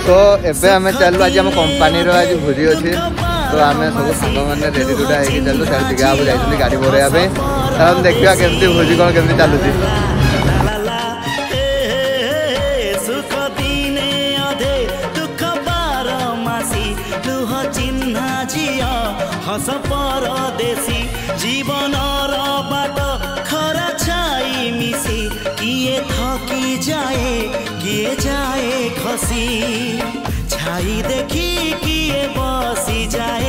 तो एबे आम चलू आज आम कंपानी आज भोजी अच्छे तो आम सब सांग मैंने रेडी रुडा होगी चलू सर दिघा जाइए गाड़ी भरवा हम देखा केमती भोजी कौन केमती चलुची। हस परदेशी जीवन बाट खरा छाई मिसी किए थकी जाए किए जाए खसी छाई देखी किए बसी जाए